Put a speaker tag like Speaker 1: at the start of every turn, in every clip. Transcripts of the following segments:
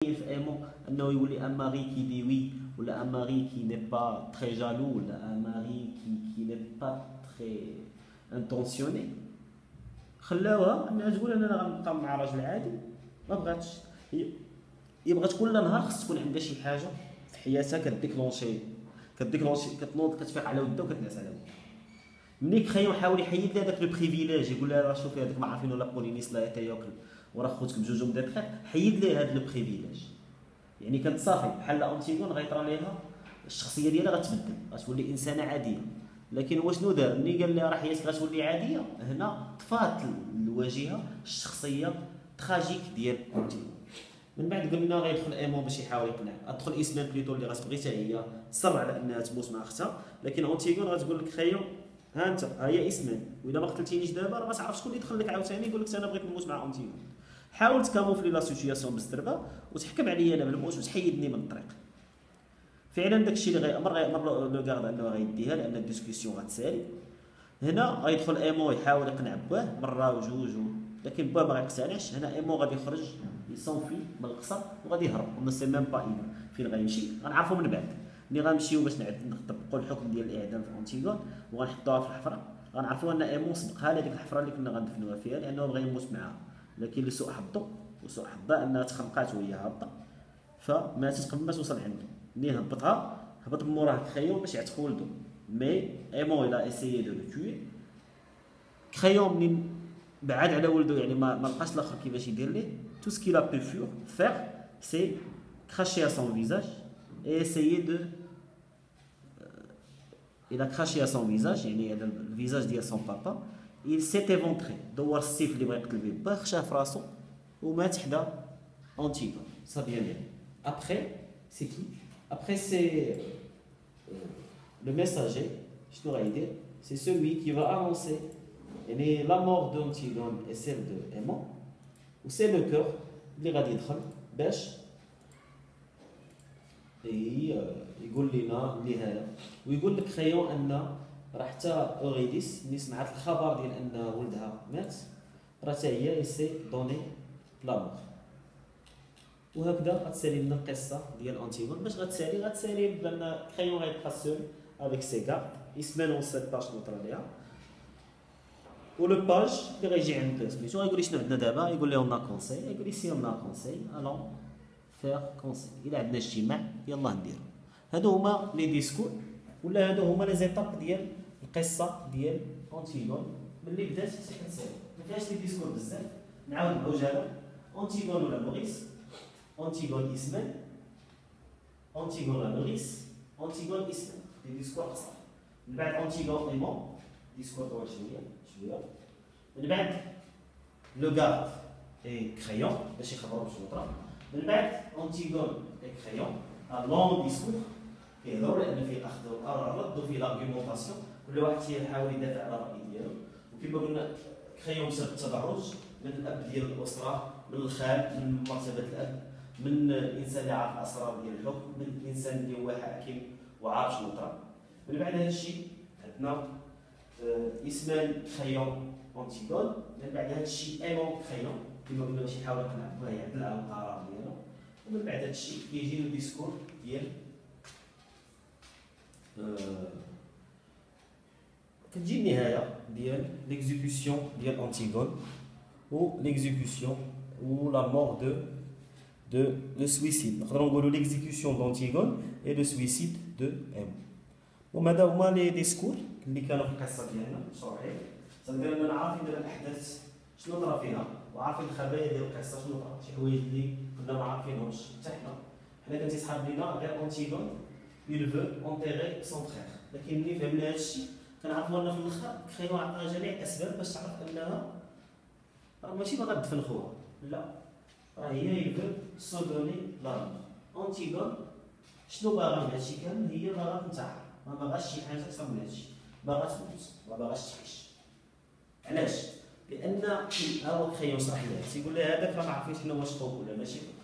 Speaker 1: في ايمون انه يولي ان ماري كي دي وي ولا ان ماري كي ني با تري جالو ولا ان ماري كي ني با تري انتونسيوني، خلاوها انها تقول انا غنبقى مع راجل عادي. ما بغاتش هي بغات كل نهار خص تكون عندها شي حاجه في حياتها كديكلونشي كتنوض كتفيق على ودها وكتنعس على ودها. ملي كخيو حاول يحيد لها داك لو بريفيليج، يقول لها راه شوفي هذاك ما عارفين ولا بولينيس لا تياكل وراه خوتك بجوجهم دقيق، حيد ليه هذا لو بريفيليج. يعني كانت صافي بحال انتيغون غيطرى ليها الشخصيه ديالها غتبدل، غتولي انسانه عاديه. لكن هو شنو دار ملي قال لها راه حياتك غتولي عاديه؟ هنا طفات الواجهه الشخصيه تراجيك ديال انتيغون. من بعد قلنا غيدخل ايمون باش يحاول يقنع، غتدخل اسمان بليتو اللي غتبغي حتى هي تصر على انها تموت مع اختها. لكن انتيغون غتقول لك خيو ها انت ها هي اسمان، واذا ما قتلتينيش دابا راه ما تعرفش شكون اللي يدخل لك عاوتاني يقول لك انا بغيت نموت مع انتيغون. حاول تكاموفلي لا سيتوياسيون بالزربه وتحكم عليا انا بالموت وتحيدني من الطريق. فعلا داكشي اللي غيامر لو كارد انه غيديها لان الديسكسيون غتسالي. هنا غيدخل ايمون يحاول يقنع باه مره وجوج لكن باه ما غيقتنعش. هنا ايمون غادي يخرج يصونفي من القصر وغادي يهرب، اون سي ميم با فين غيمشي غنعرفو من بعد. ملي غنمشيو باش نطبقوا الحكم ديال الاعدام في انتيغون وغنحطوها في الحفره غنعرفوا ان ايمون سبقها لهذيك الحفره اللي كنا غندفنوها فيها لانه بغى يموت معاها. لكن لسوء حظه وسوء حظها انها تخنقات وهي هابطه فماتت قبل ما توصل عنده. ملي هبط بموراه كريون باش يعتق ولدو، مي ايمون الى اسيي دو لو توي. كريون منين بعد على ولدو يعني ما لقاش الاخر كيفاش يدير ليه. تو سكي لا بو فير سي cracher à son visage et essayer de il a craché à son visage يعني هذا الفيزاج ديال سون بابا. il s'est éventré دور السيف اللي بغا يقتل به با خشاه في راسو ومات حدا انتيغون. Ça bien bien. Après c'est qui? Après c'est le messager. شنو غايدير؟ c'est celui qui va annoncer يعني la mort d'Antigone et celle de Aimon. و c'est le cœur اللي غادي يدخل باش يقول لنا النهايه ويقول لك خيو ان راه حتى اوريديس ملي سمعت الخبر ديال ان ولدها مات راه حتى هي سي دوني لامور. وهكذا غتسالي لنا القصه ديال انتيغون. باش غتسالي بان خيو غيبقى سول افيك سي كارت يسمانو سيت باج نوطر عليها. ولو باج اللي غيجي عند سميتو غيقول لي شنو عندنا دابا، يقول لي اون كونساي، يقول لي سي اون كونساي الون فير كونساي، الا عندنا اجتماع يلاه نديرو. هادو هما لي ديسكور ولا هادو هما لي زيتاب ديال القصه ديال انتيغون ملي بدات حتى كتسالي. ما فيهاش لي ديسكور بزاف، نعاود بعجاله. انتيغون ولا موريس، انتيغون اسمان، انتيغون لا موريس، انتيغون اسمان. لي ديسكور قصار. من بعد انتيغون ايمون ديسكور طوال شويه. من بعد لو غارد اي كريون باش يخبروا بشنو طرا. من بعد انتيغون اي كريون لون ديسكور كيهضروا لان فيه اخذ الرد وفيه لاغيومونطاسيون، كل واحد تيحاول يدافع على الراي ديالو. وكما قلنا كريون بسبب التدرج من الاب ديال الاسره، من الخال، من مرتبه الاب، من الانسان اللي عارف الاسرار ديال الحكم، من الانسان اللي هو حاكم وعارف شنو طرا. من بعد هذا الشيء عندنا اسمان كريون انتيغون. من بعد هذا الشيء ايمون كريون كما قلنا باش يحاول يقنع باه يعدل على القرار ديالو. ومن بعد هذا الشيء كيجي له ديسكور ديال كتجي النهايه ديال ليكزيكسيون ديال انتيغون و ليكزيكسيون و لا مور دو لو سويسيد. نقدروا نقولوا ليكزيكسيون دانتيغون اي لو سويسيد دو ايمون. وهذا هما لي ديسكور اللي كانوا في القصه ديالنا مشروحين. تنقدر اننا عارفين دابا الاحداث شنو طرا فيها وعارفين الخبايا ديال القصه شنو طرا، شي حوايج اللي كنا ما عارفينهمش حتى حنا كان تيسحاب لينا غير انتيغون il veut enterrer son frère. لكن ملي فهمنا هذا الشيء كنعرفوا ان في الاخر كريون عطاها جميع الاسباب باش تعرف انها راه ماشي باغا تدفن خوها، لا راه هي il veut se donner la mort. انتيغون شنو باغا من هادشي كامل؟ هي باغا تنتحر، ما باغاش شي حاجه اكثر من هادشي، باغا تموت، ما باغاش تعيش. علاش؟ لان ها هو كريون صراحه تيقول لها هذاك راه ما عارفين شنو واش خوك ولا ماشي خوك.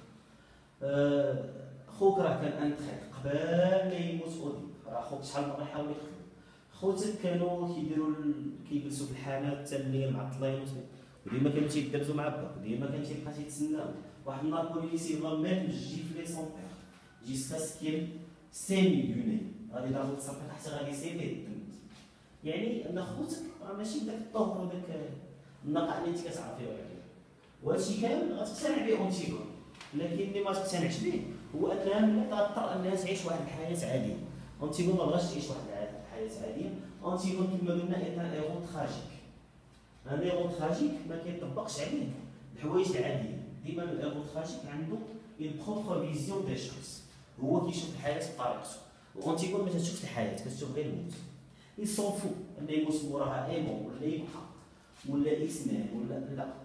Speaker 1: خوك راه كان ان تريت قبل ما يموت اودي، راه خوك شحال مره يحاول يقتلو. خوتك كانوا كيجلسوا في الحانات حتى الليل معطلين وديما كانوا تيدابزوا مع باك، وديما كان تيبقى تيتسناو، واحد النهار بوليسي فا ميم جي فلي سون بير جيسكا سكيل سيمي يوني غادي ضربو تصرف حتى غادي يسيبي الدم. يعني ان خوتك راه ماشي داك الطهر وداك النقاء اللي انت كتعرفيه عليه، وهادشي كامل غتقتنع به اونتيغون. لكن اللي ما تقتنعش به هو انها ملي غتضطر انها تعيش واحد الحياه عاديه. اونتيغون ما بغاش تعيش واحد الحياه عاديه. اونتيغون كما قلنا ايطان ايغو تراجيك. هذا ايغو تراجيك ما كيطبقش عليه الحوايج العاديه. ديما الايغو تراجيك عنده اون بروبر فيزيون دي شوز، هو كيشوف الحياه بطريقته. وانتيغون ما تشوفش الحياه، كتشوف غير الموت. يصوفو انه يموت موراها ايمون ولا يبقى ولا اسنان ولا لا.